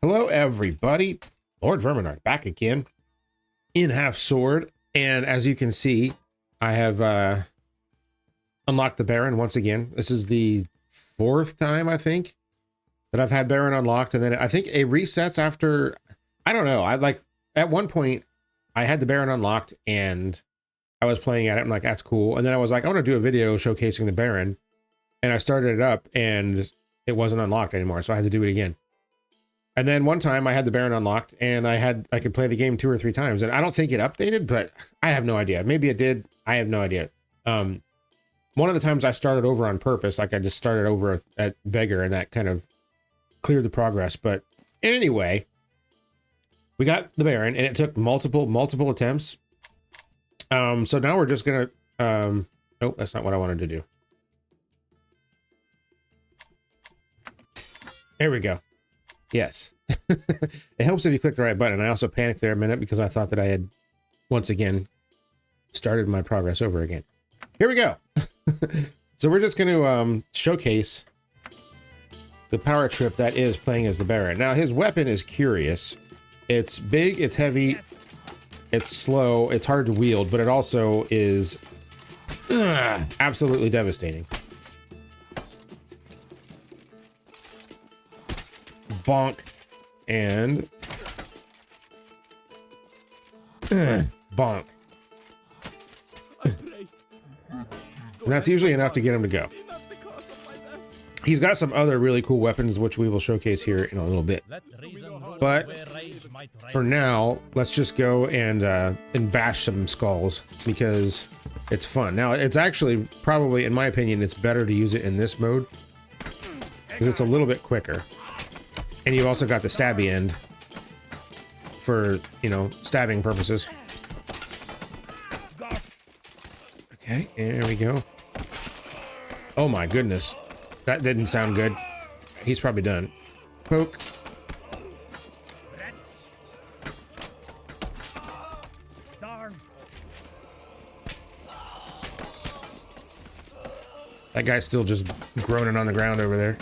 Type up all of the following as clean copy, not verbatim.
Hello, everybody. Lord Verminard back again in half sword. And as you can see, I have unlocked the Baron once again. This is the fourth time, I think, that I've had Baron unlocked. And then I think it resets after, I don't know. At one point, I had the Baron unlocked and I was playing at it. I'm like, that's cool. And then I was like, I want to do a video showcasing the Baron. And I started it up and it wasn't unlocked anymore. So I had to do it again. And then one time I had the Baron unlocked and I could play the game 2 or 3 times, and I don't think it updated, but I have no idea. Maybe it did. I have no idea. One of the times I started over on purpose, like I just started over at Beggar, and that kind of cleared the progress. But anyway, we got the Baron and it took multiple attempts. So now we're just gonna, nope, that's not what I wanted to do. There we go. Yes. It helps if you click the right button. I also panicked there a minute because I thought that I had once again started my progress over again. Here we go. So we're just going to showcase the power trip that is playing as the Baron. Now his weapon is curious. It's big, it's heavy, it's slow, it's hard to wield, but it also is absolutely devastating. Bonk and bonk. And that's usually enough to get him to go. He's got some other really cool weapons, which we will showcase here in a little bit. But for now, let's just go and bash some skulls because it's fun. Now, it's actually probably, in my opinion, it's better to use it in this mode because it's a little bit quicker. And you've also got the stabby end for, you know, stabbing purposes. Okay, there we go. Oh my goodness. That didn't sound good. He's probably done. Poke. That guy's still just groaning on the ground over there.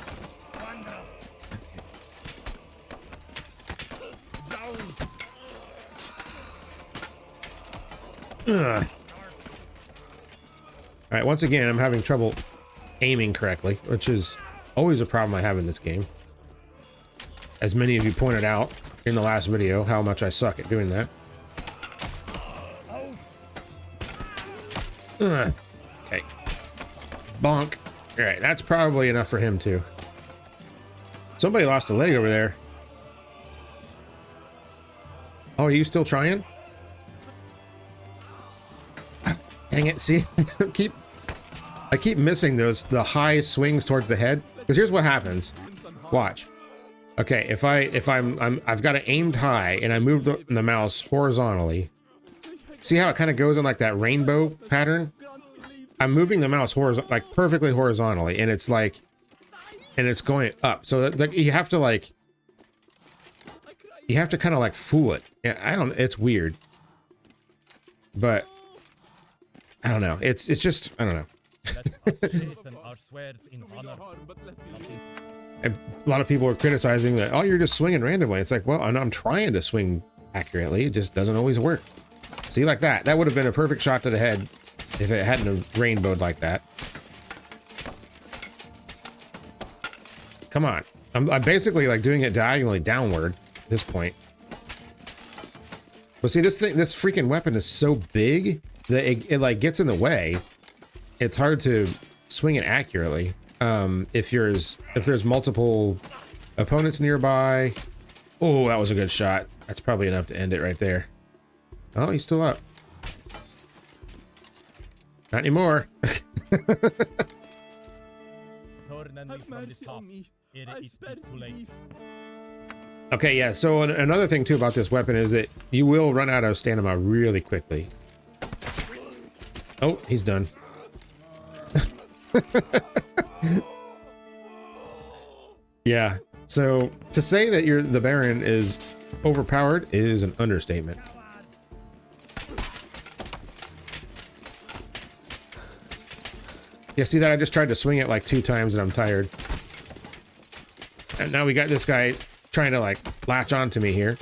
All right, once again, I'm having trouble aiming correctly, which is always a problem I have in this game. As many of you pointed out in the last video, how much I suck at doing that. Okay. Bonk. All right, that's probably enough for him too. Somebody lost a leg over there. Oh, are you still trying? Dang it, see, I keep missing the high swings towards the head. Because here's what happens. Watch. Okay, if I've got it aimed high and I move the mouse horizontally. See how it kind of goes in like that rainbow pattern? I'm moving the mouse like perfectly horizontally, and it's like, and it's going up. So that you have to kind of like fool it. Yeah, it's weird. But I don't know. It's just, I don't know. A lot of people are criticizing that, oh, you're just swinging randomly. It's like, well, I'm trying to swing accurately. It just doesn't always work. See, like that. That would have been a perfect shot to the head if it hadn't rainbowed like that. Come on. I'm basically like doing it diagonally downward at this point. But see, this freaking weapon is so big that it like gets in the way. It's hard to swing it accurately. If there's multiple opponents nearby. Oh, that was a good shot. That's probably enough to end it right there. Oh, he's still up. Not anymore. Okay, yeah, so another thing too about this weapon is that you will run out of stamina really quickly. Oh, he's done. Yeah, so to say that the Baron is overpowered is an understatement. Yeah, see that? I just tried to swing it like 2 times and I'm tired. And now we got this guy trying to like latch onto me here.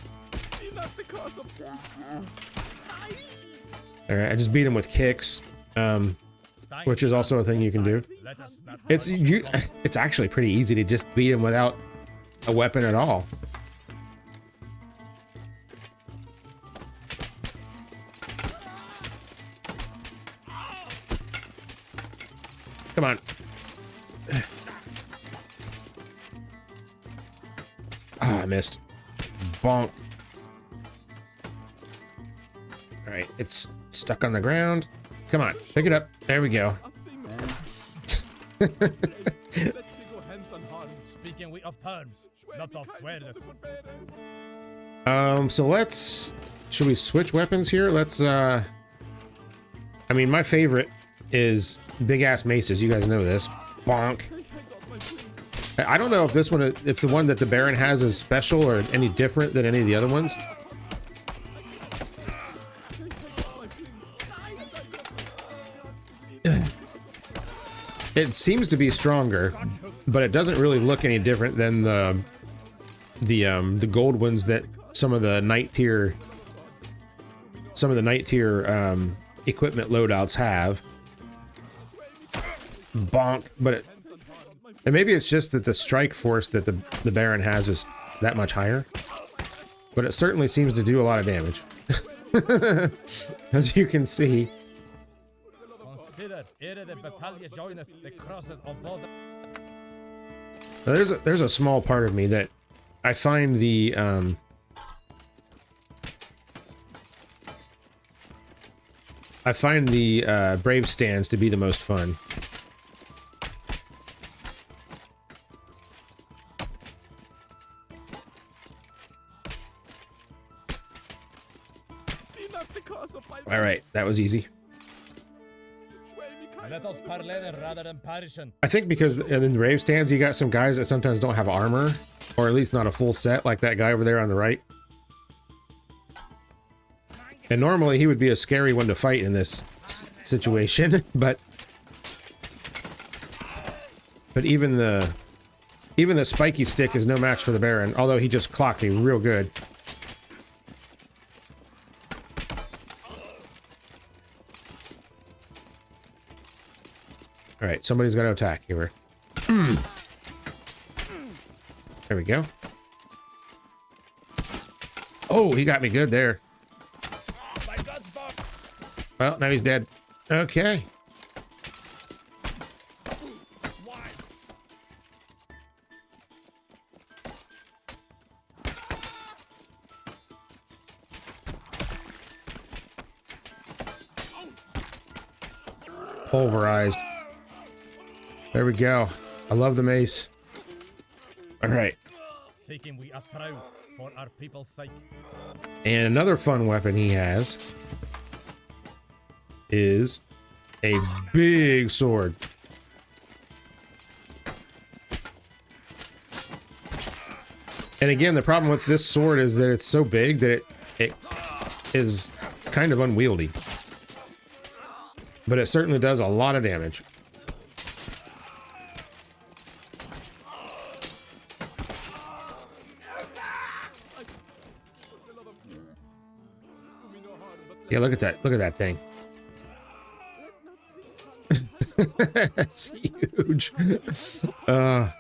All right, I just beat him with kicks, which is also a thing you can do. It's actually pretty easy to just beat him without a weapon at all. Come on. Ah, I missed. Bonk. All right, it's stuck on the ground. Come on, pick it up. There we go. Speaking of terms, not of swears. So should we switch weapons here? I mean, my favorite is big ass maces. You guys know this. Bonk. I don't know if this one, if the one that the Baron has is special or any different than any of the other ones. It seems to be stronger, but it doesn't really look any different than the gold ones that some of the knight tier equipment loadouts have. Bonk, and maybe it's just that the strike force that the Baron has is that much higher, but it certainly seems to do a lot of damage. As you can see. There's a small part of me that I find the brave stands to be the most fun. All right, that was easy. I think because in the brave stands, you got some guys that sometimes don't have armor, or at least not a full set, like that guy over there on the right. And normally he would be a scary one to fight in this situation, but even the spiky stick is no match for the Baron, although he just clocked me real good. All right, somebody's got to attack here. There we go. Oh, he got me good there. Well, now he's dead. Okay. Pulverized. There we go. I love the mace. All right. Seeking we are proud for our people's sake. And another fun weapon he has is a big sword. And again, the problem with this sword is that it's so big that it is kind of unwieldy. But it certainly does a lot of damage. Yeah, look at that. Look at that thing. It's huge. And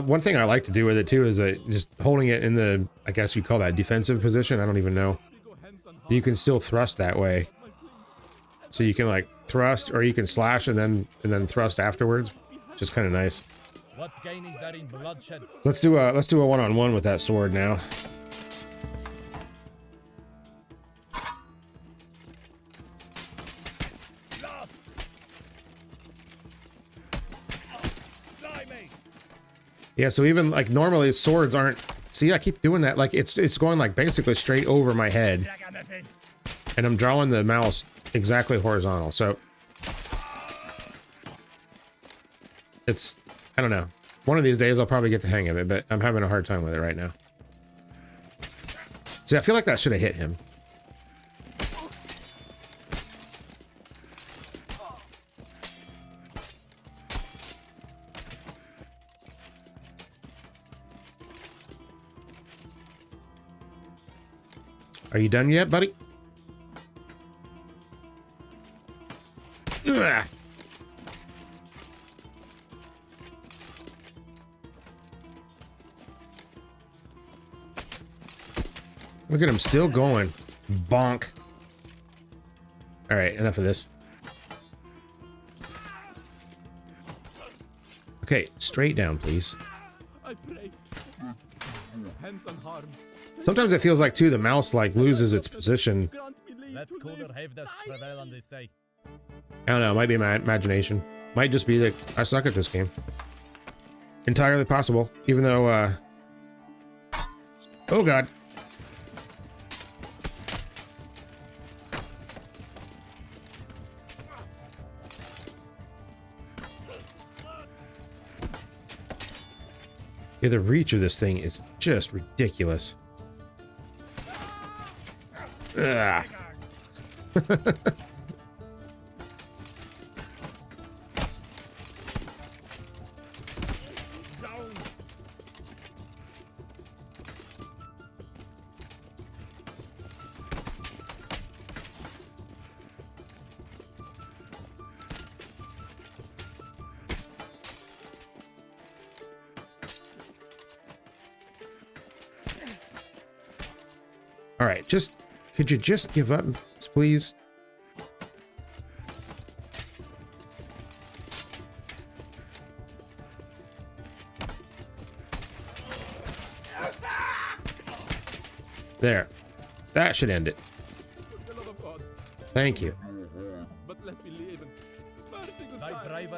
one thing I like to do with it too is just holding it in the, I guess you call that defensive position. I don't even know. You can still thrust that way. So you can like thrust, or you can slash and then thrust afterwards. Just kind of nice. What gain is there in bloodshed? Let's do a one-on-one with that sword now. Yeah, so even like normally swords aren't. See, I keep doing that. Like it's going like basically straight over my head, and I'm drawing the mouse exactly horizontal. So it's, I don't know. One of these days I'll probably get the hang of it, but I'm having a hard time with it right now. See, I feel like that should have hit him. Are you done yet, buddy? Ugh. Look at him still going. Bonk. All right, enough of this. Okay, straight down, please. I pray. Hands unharmed. Sometimes it feels like, too, the mouse, like, loses its position. Let cooler have this prevail on this day. I don't know, it might be my imagination. Might just be that I suck at this game. Entirely possible, even though, oh, God. Yeah, the reach of this thing is just ridiculous. Ugh. All right, could you just give up, please? There. That should end it. Thank you.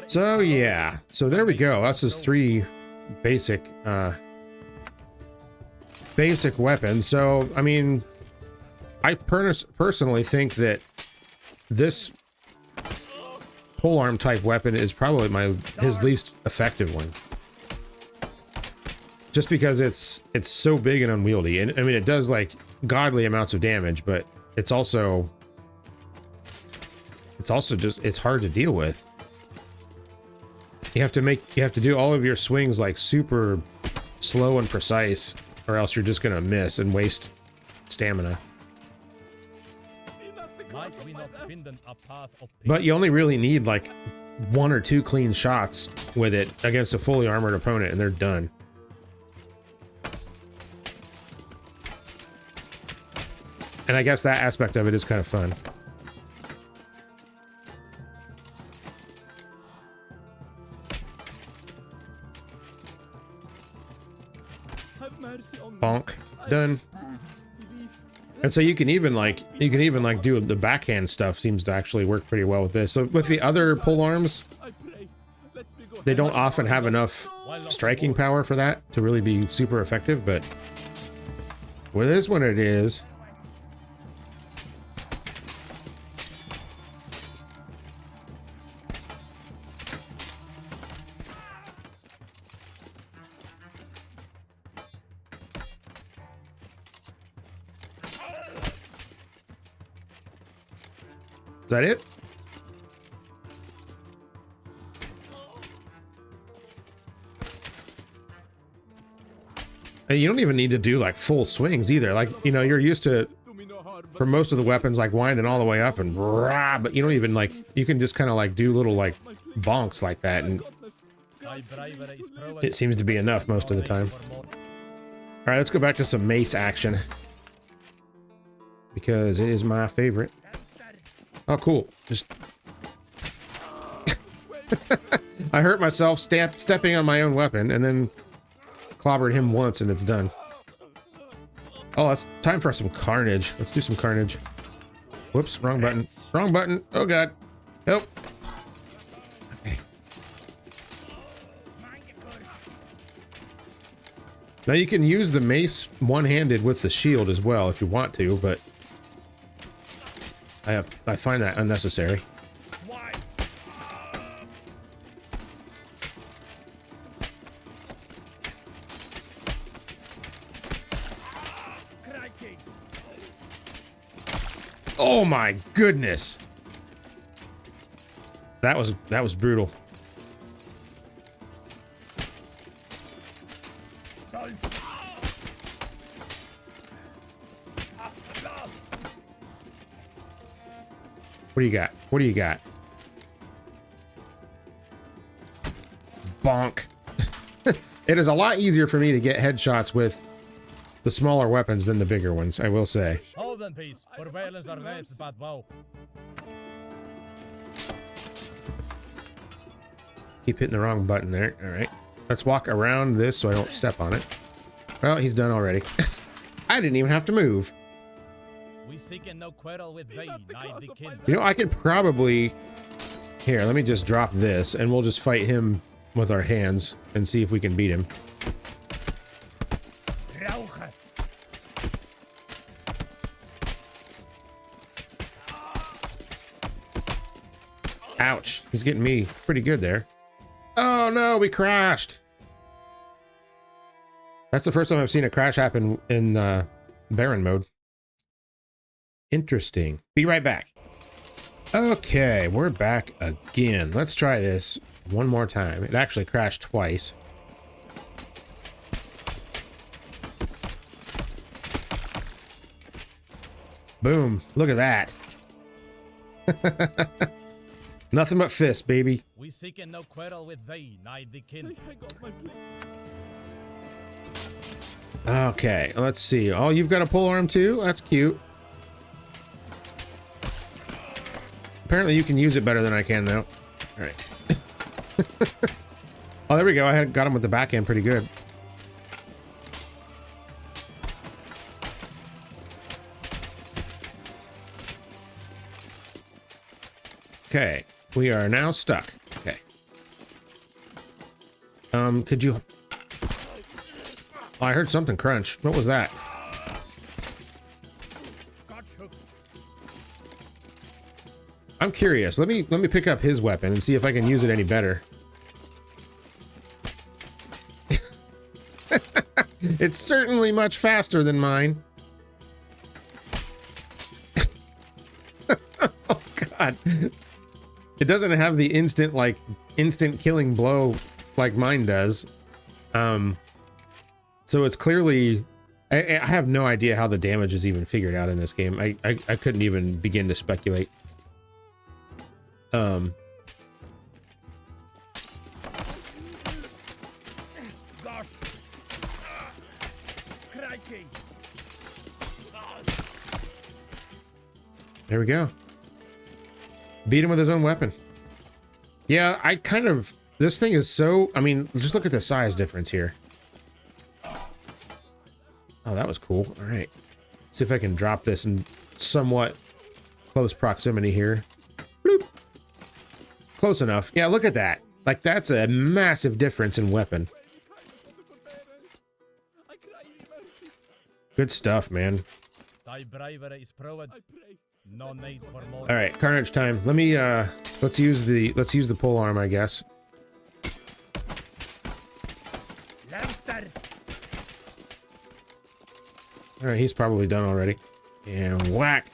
So yeah. So there we go. That's just 3 basic weapons. So, I mean, I personally think that this polearm type weapon is probably his least effective one. Just because it's so big and unwieldy. And I mean, it does like godly amounts of damage, but it's also just, it's hard to deal with. You have to do all of your swings like super slow and precise, or else you're just gonna miss and waste stamina. But you only really need like 1 or 2 clean shots with it against a fully armored opponent, and they're done. And I guess that aspect of it is kind of fun. Bonk. Done. And so you can even like do the backhand stuff. Seems to actually work pretty well with this. So with the other polearms, they don't often have enough striking power for that to really be super effective, but with this one it is. Is that it? And you don't even need to do like full swings either. Like, you know, you're used to, for most of the weapons, like winding all the way up and rah, but you don't even like, you can just kind of like do little like bonks like that, and it seems to be enough most of the time. All right, let's go back to some mace action, because it is my favorite. Oh, cool. Just I hurt myself stepping on my own weapon, and then clobbered him once, and it's done. Oh, it's time for some carnage. Let's do some carnage. Whoops, wrong button. Wrong button. Oh, God. Help. Okay. Now, you can use the mace one-handed with the shield as well if you want to, but I find that unnecessary. Oh my goodness. That was brutal. What do you got? What do you got? Bonk. It is a lot easier for me to get headshots with the smaller weapons than the bigger ones, I will say. Hold in peace. For violence are nets, bad bow. Keep hitting the wrong button there. All right. Let's walk around this so I don't step on it. Well, he's done already. I didn't even have to move. We seek no quarrel with thee, nigh the kin. You know, I could probably... Here, let me just drop this, and we'll just fight him with our hands and see if we can beat him. Ouch. He's getting me pretty good there. Oh no, we crashed. That's the first time I've seen a crash happen in Baron mode. Interesting. Be right back. Okay, we're back again. Let's try this one more time. It actually crashed twice. Boom. Look at that. Nothing but fists, baby. We seek no quarrel with thee, nigh the kin. Okay, let's see. Oh, you've got a pole arm too? That's cute. Apparently you can use it better than I can, though. All right. Oh, there we go. I got him with the back end pretty good. Okay, we are now stuck. Okay. Could you... Oh, I heard something crunch. What was that? I'm curious. Let me pick up his weapon and see if I can use it any better. It's certainly much faster than mine. Oh god. It doesn't have the instant killing blow like mine does. So it's clearly... I have no idea how the damage is even figured out in this game. I couldn't even begin to speculate. There we go. Beat him with his own weapon. Yeah, I kind of... This thing is so... I mean, just look at the size difference here. Oh, that was cool. All right. See if I can drop this in somewhat close proximity here. Bloop. Close enough. Yeah, look at that. Like, that's a massive difference in weapon. Good stuff, man. All right, Carnage time. Let me let's use the pole arm, I guess. All right, he's probably done already. And whack.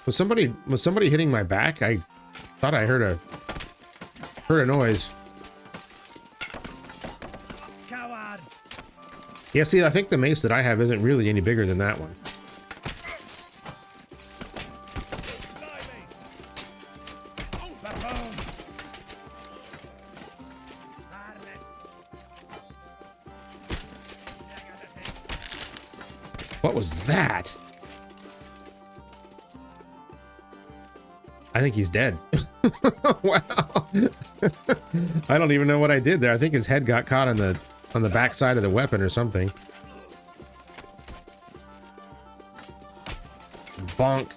Was somebody hitting my back? I thought I heard a noise. Yeah, see, I think the mace that I have isn't really any bigger than that one. What was that? I think he's dead. Wow. I don't even know what I did there. I think his head got caught on the back side of the weapon or something. Bonk.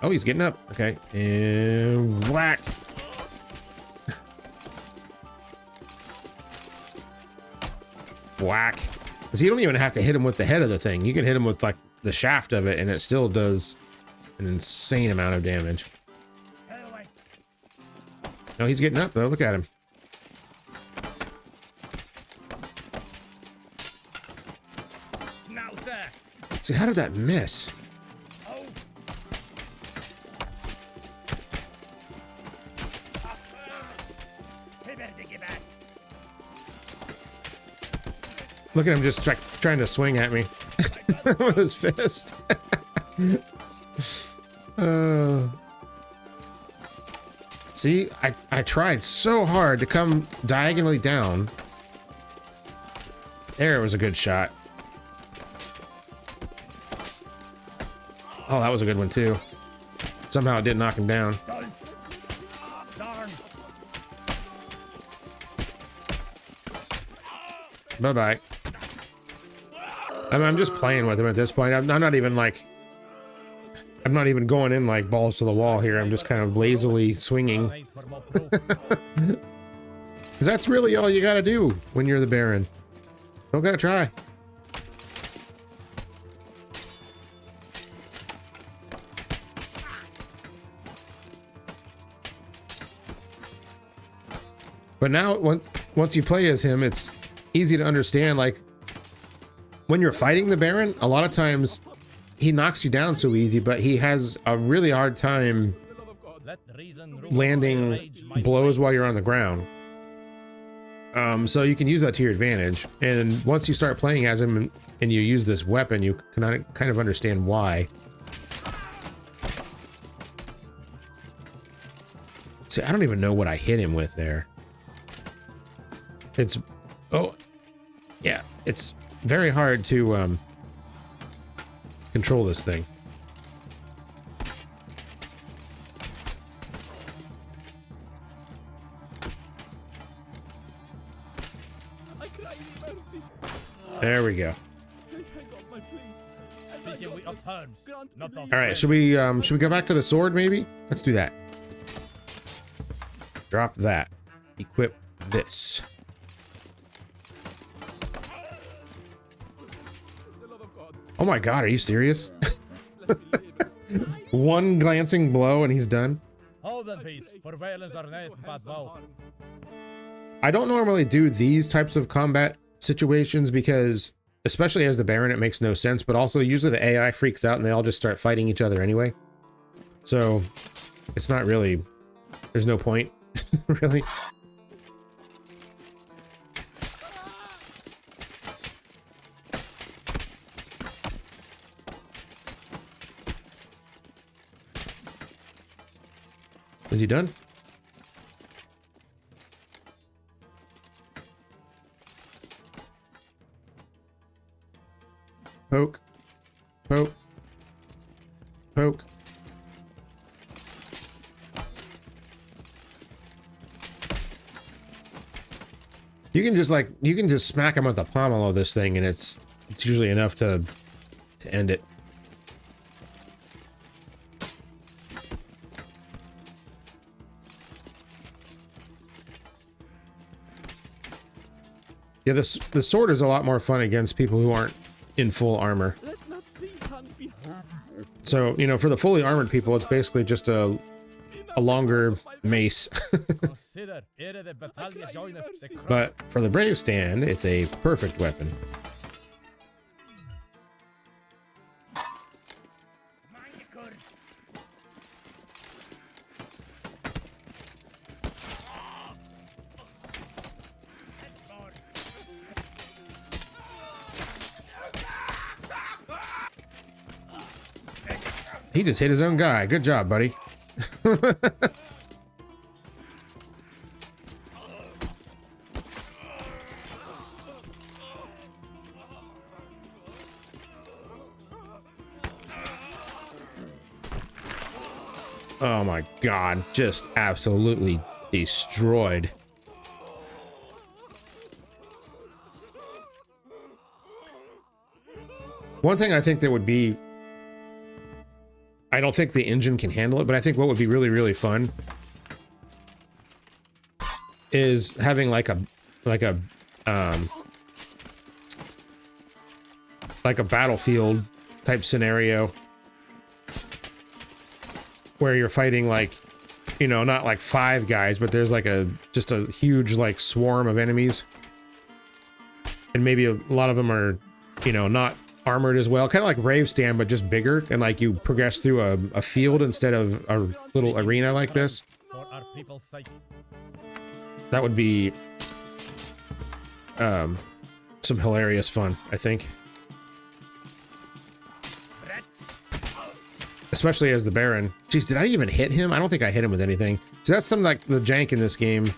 Oh, he's getting up. Okay. And whack. Whack. So you don't even have to hit him with the head of the thing. You can hit him with like the shaft of it and it still does an insane amount of damage. No, he's getting up though. Look at him. See, how did that miss? Look at him just trying to swing at me with his fist. See, I tried so hard to come diagonally down. There was a good shot. Oh, that was a good one too. Somehow it didn't knock him down. Bye-bye. I mean, I'm just playing with him at this point. I'm not even like... I'm not even going in like balls to the wall here. I'm just kind of lazily swinging. Because that's really all you gotta do when you're the Baron. Don't gotta try. But now, once you play as him, it's easy to understand, like, when you're fighting the Baron, a lot of times he knocks you down so easy, but he has a really hard time landing blows while you're on the ground. So you can use that to your advantage. And once you start playing as him and you use this weapon, you can kind of understand why. See, I don't even know what I hit him with there. It's... Oh, yeah, it's very hard to control this thing. There we go. All right, should we go back to the sword maybe? Let's do that. Drop that. Equip this. Oh my god, are you serious? One glancing blow and he's done. I don't normally do these types of combat situations because, especially as the Baron, it makes no sense, but also usually the AI freaks out and they all just start fighting each other anyway. So it's not really, there's no point, really. Is he done? Poke. Poke. Poke. You can just smack him with the pommel of this thing and it's usually enough to end it. Yeah, the sword is a lot more fun against people who aren't in full armor. So, you know, for the fully armored people, it's basically just a longer mace. But for the brave stand, it's a perfect weapon. He just hit his own guy. Good job, buddy. Oh my god, just absolutely destroyed. One thing I think that would be, I don't think the engine can handle it, but I think what would be really, really fun is having like a battlefield type scenario where you're fighting, like, you know, not like 5 guys, but there's like just a huge like swarm of enemies, and maybe a lot of them are, you know, not armored as well, kind of like Brave Stand, but just bigger, and like you progress through a field instead of a little arena like this. For our people's sake. That would be some hilarious fun, I think. Especially as the Baron. Jeez, did I even hit him? I don't think I hit him with anything. So that's something like the jank in this game.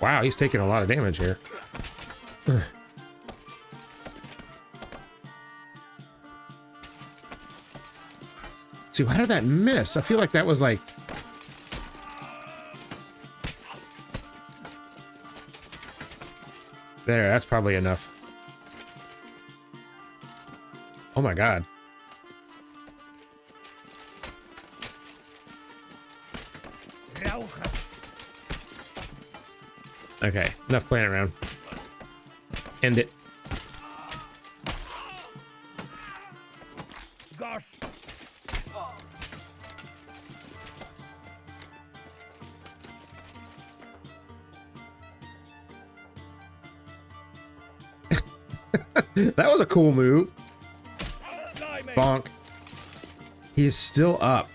Wow, he's taking a lot of damage here. See, how did that miss? I feel like that was like... There, that's probably enough. Oh my god. Okay, enough playing around. End it. Gosh. That was a cool move. Bonk. He's still up.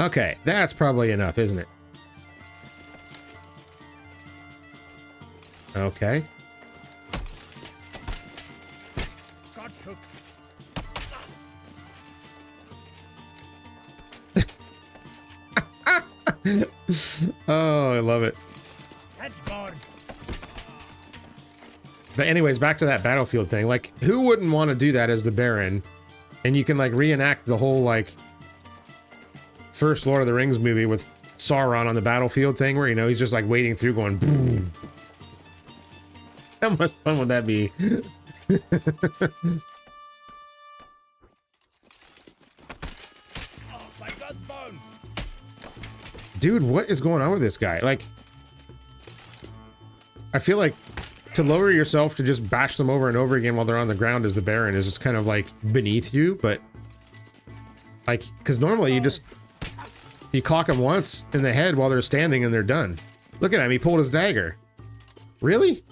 Okay, that's probably enough, isn't it? Okay. Oh, I love it. But anyways, back to that battlefield thing. Like, who wouldn't want to do that as the Baron? And you can, like, reenact the whole, like, first Lord of the Rings movie with Sauron on the battlefield thing, where, you know, he's just, like, wading through going, boom. How much fun would that be? Dude, what is going on with this guy? Like, I feel like to lower yourself to just bash them over and over again while they're on the ground as the Baron is just kind of like beneath you, but like, because normally you clock them once in the head while they're standing and they're done. Look at him, he pulled his dagger. Really?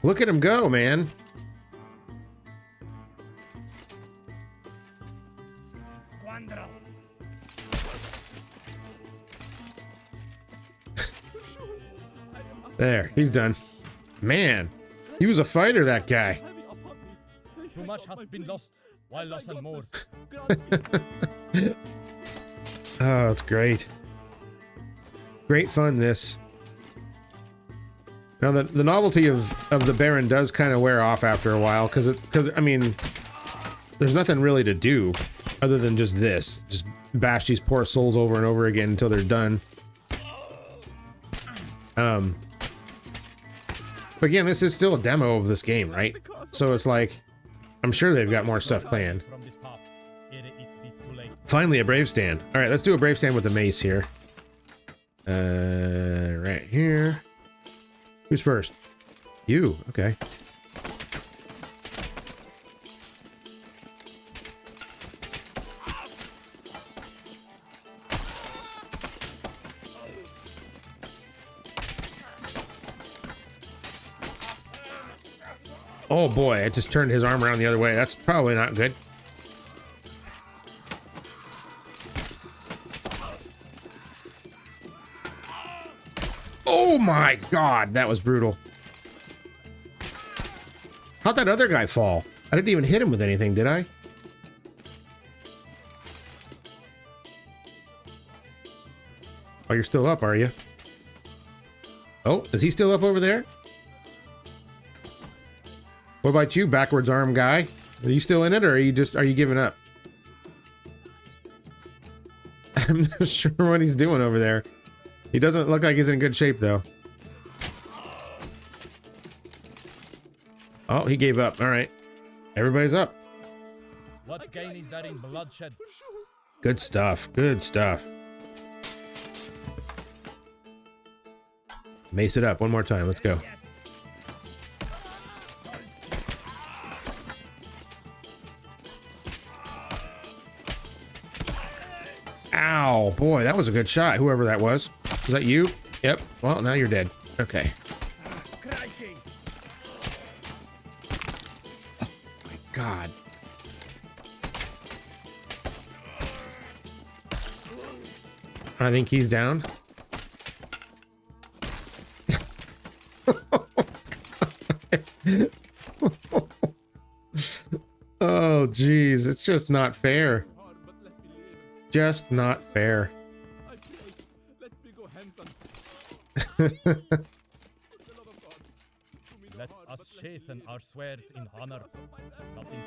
Look at him go, man. There, he's done. Man, he was a fighter, that guy. Too much hath been lost, while loss and more. Oh, it's great. Great fun, this. Now, the novelty of the Baron does kind of wear off after a while, because I mean, there's nothing really to do other than just this. Just bash these poor souls over and over again until they're done. But again, this is still a demo of this game, right? So it's like, I'm sure they've got more stuff planned. Finally, a Brave Stand. All right, let's do a Brave Stand with the mace here. Right here. Who's first? You, okay. Oh boy, I just turned his arm around the other way. That's probably not good. Oh my god, that was brutal. How'd that other guy fall? I didn't even hit him with anything, did I? Oh, you're still up, are you? Oh, is he still up over there? What about you, backwards arm guy? Are you still in it, or are you giving up? I'm not sure what he's doing over there. He doesn't look like he's in good shape, though. Oh, he gave up. All right. Everybody's up. What gain is there in bloodshed? Good stuff. Good stuff. Mace it up one more time. Let's go. Ow, boy, that was a good shot. Whoever that was. Was that you? Yep. Well, now you're dead. Okay. Oh my God. I think he's down. Oh, geez. It's just not fair. Just not fair. Let us sharpen our swords in honor. Nothing.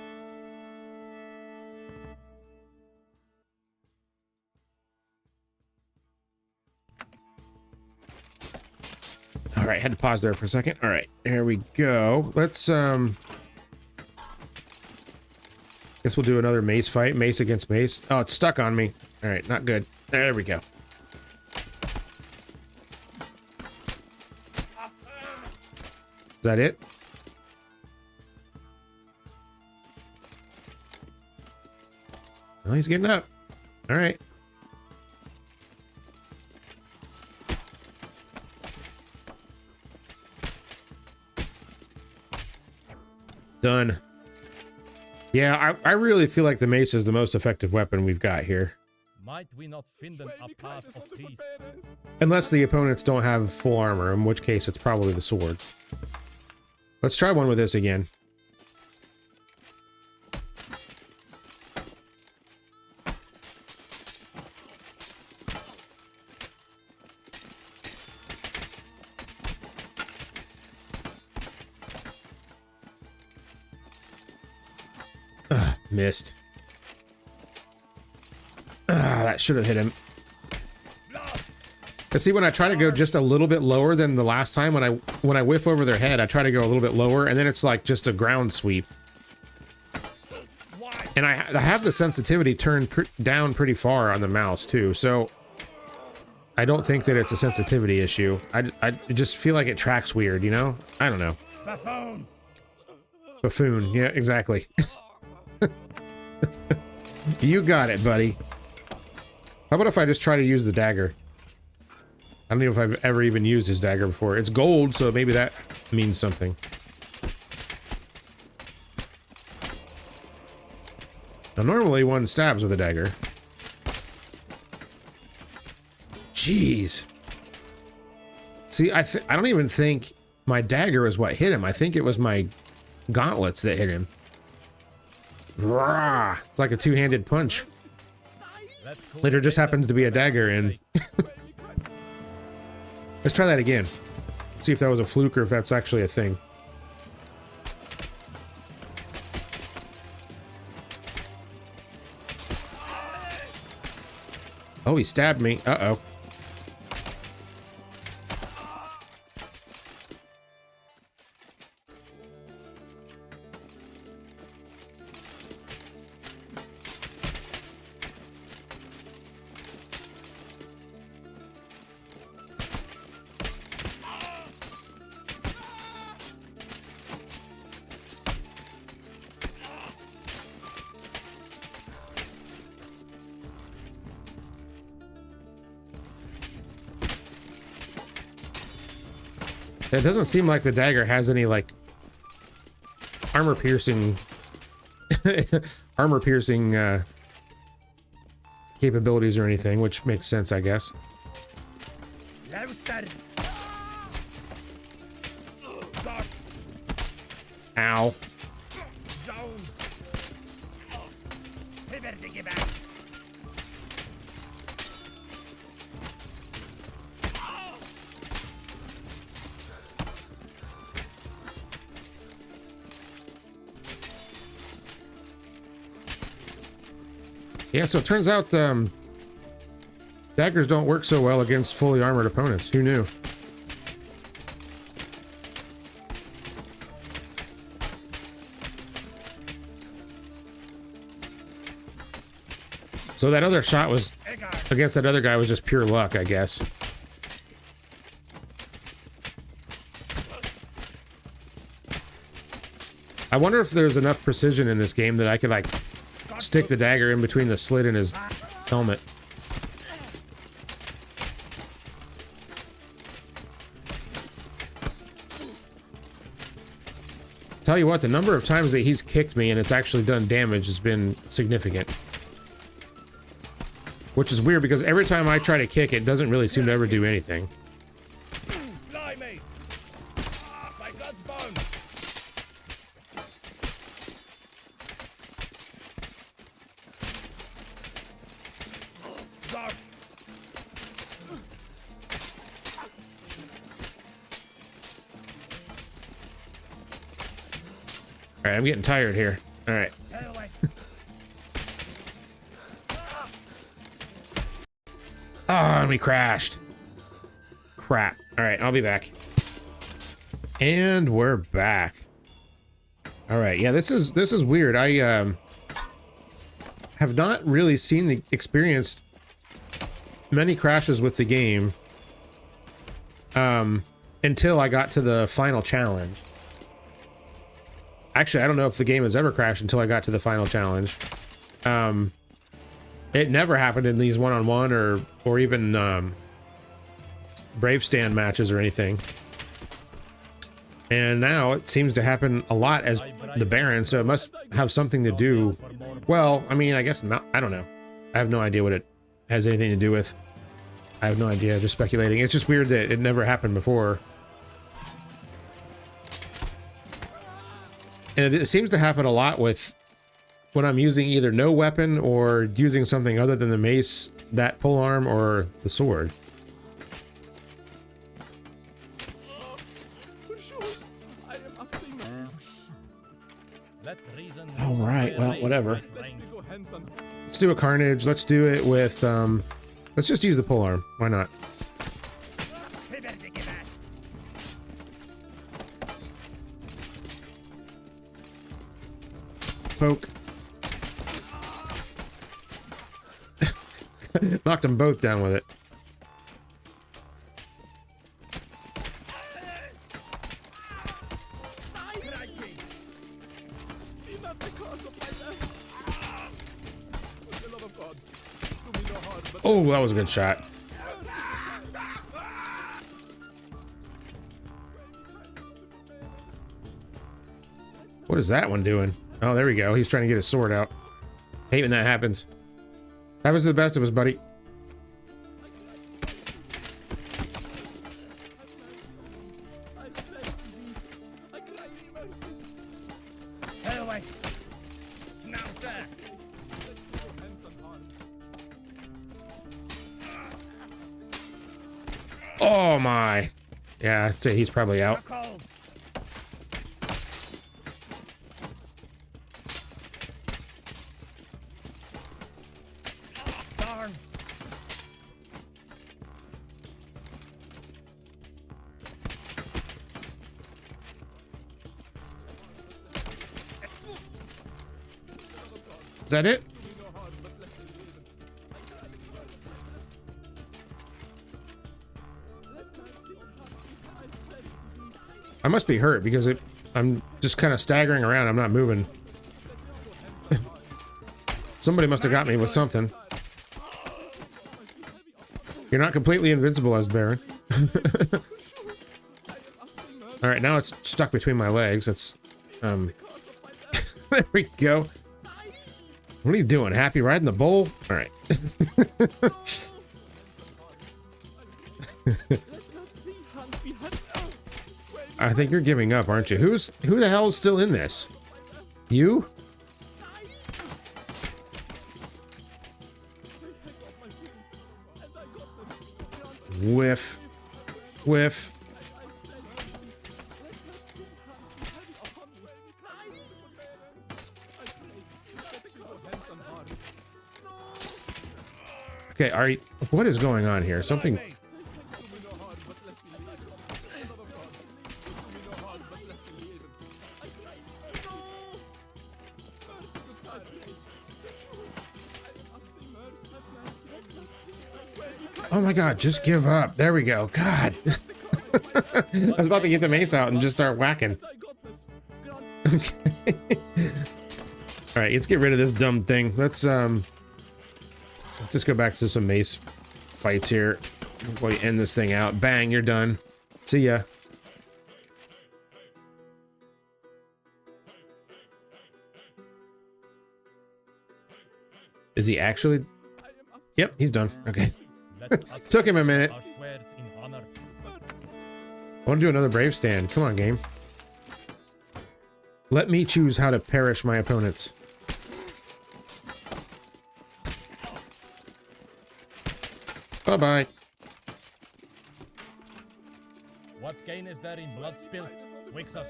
All right, had to pause there for a second. All right, here we go. Let's guess we'll do another mace fight. Mace against mace. Oh, it's stuck on me. All right, not good. There we go. Is that it? Oh, he's getting up. All right. Done. Yeah, I really feel like the mace is the most effective weapon we've got here. Might we not find them a path of peace? Unless the opponents don't have full armor, in which case it's probably the sword. Let's try one with this again. Missed. That should have hit him. But see, when I try to go just a little bit lower than the last time, when I whiff over their head, I try to go a little bit lower, and then it's like just a ground sweep. And I have the sensitivity turned down pretty far on the mouse too, so I don't think that it's a sensitivity issue. I just feel like it tracks weird, you know? I don't know. Buffoon. Buffoon, yeah, exactly. You got it, buddy. How about if I just try to use the dagger? I don't know if I've ever even used his dagger before. It's gold, so maybe that means something. Now, normally one stabs with a dagger. Jeez. See, I don't even think my dagger is what hit him. I think it was my gauntlets that hit him. Rah! It's like a two-handed punch. There just happens to be a dagger in. Let's try that again. See if that was a fluke or if that's actually a thing. Oh, he stabbed me. Uh-oh. It doesn't seem like the dagger has any, like, armor-piercing capabilities or anything, which makes sense, I guess. Ow. Yeah, so it turns out daggers don't work so well against fully armored opponents. Who knew? So that other shot was against that other guy was just pure luck, I guess. I wonder if there's enough precision in this game that I could, like, stick the dagger in between the slit in his helmet. Tell you what, the number of times that he's kicked me and it's actually done damage has been significant. Which is weird because every time I try to kick, it doesn't really seem to ever do anything. Alright, I'm getting tired here. Alright. Oh, and we crashed. Crap. Alright, I'll be back. And we're back. Alright, yeah, this is weird. I have not really experienced many crashes with the game until I got to the final challenge. Actually, I don't know if the game has ever crashed until I got to the final challenge. It never happened in these one-on-one or even Brave Stand matches or anything. And now it seems to happen a lot as the Baron, so it must have something to do... Well, I mean, I guess not. I don't know. I have no idea what it has anything to do with. I have no idea, just speculating. It's just weird that it never happened before. And it seems to happen a lot with when I'm using either no weapon or using something other than the mace, that polearm, or the sword. All right, well, whatever. Let's do a Carnage. Let's do it with, let's just use the polearm. Why not? Poke. Knocked them both down with it. Oh, that was a good shot. What is that one doing? Oh, there we go. He's trying to get his sword out. Hate when that happens. Happens to the best of us, buddy. Oh my. Yeah, I'd say he's probably out. Is that it? I must be hurt because I'm just kind of staggering around. I'm not moving. Somebody must have got me with something. You're not completely invincible as the Baron. All right, now it's stuck between my legs. It's there we go. What are you doing? Happy riding the bull? All right. I think you're giving up, aren't you? Who the hell is still in this? You? Whiff. Whiff. Okay, Ari, what is going on here? Something... Oh my god, just give up. There we go. God. I was about to get the mace out and just start whacking. Okay. All right, let's get rid of this dumb thing. Let's just go back to some mace fights here before we end this thing out. Bang, you're done. See ya. Is he actually? Yep, he's done. Okay. Took him a minute. I want to do another brave stand. Come on, game. Let me choose how to perish my opponents. Bye-bye. What gain is there in blood spilt? Twixt us.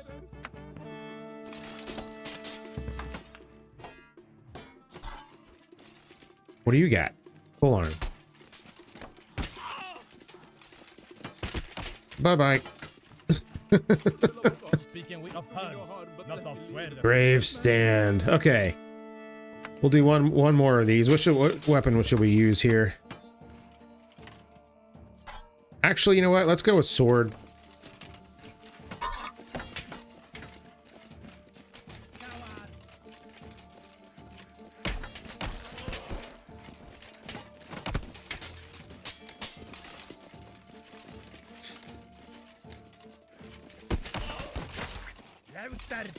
What do you got? Full arm. Bye-bye. Brave stand. Okay. We'll do one more of these. What weapon should we use here? Actually, you know what? Let's go with sword.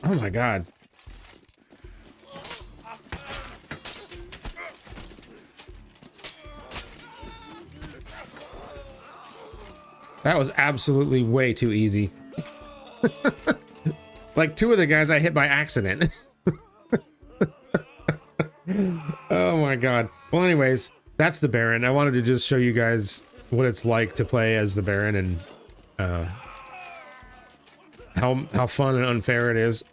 Oh my god. That was absolutely way too easy. Like 2 of the guys I hit by accident. Oh my god. Well, anyways, that's the Baron. I wanted to just show you guys what it's like to play as the Baron and how fun and unfair it is.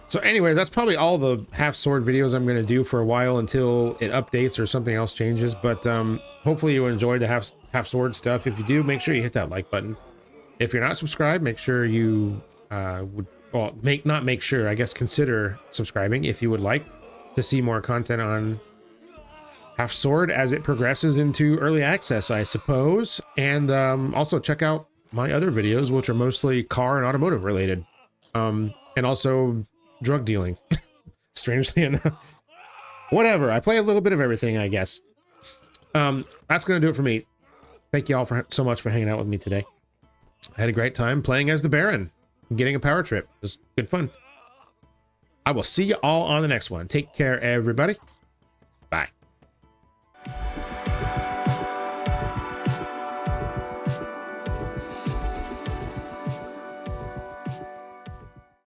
So anyways, that's probably all the half sword videos I'm going to do for a while until it updates or something else changes. But hopefully you enjoyed the half sword stuff. If you do, make sure you hit that like button. If you're not subscribed, make sure you consider subscribing if you would like to see more content on half sword as it progresses into early access, I suppose. And also check out my other videos, which are mostly car and automotive related, and also drug dealing. Strangely enough, whatever, I play a little bit of everything, I guess. That's gonna do it for me. Thank you all so much for hanging out with me today. I had a great time playing as the Baron, getting a power trip. It was good fun. I will see you all on the next one. Take care, everybody.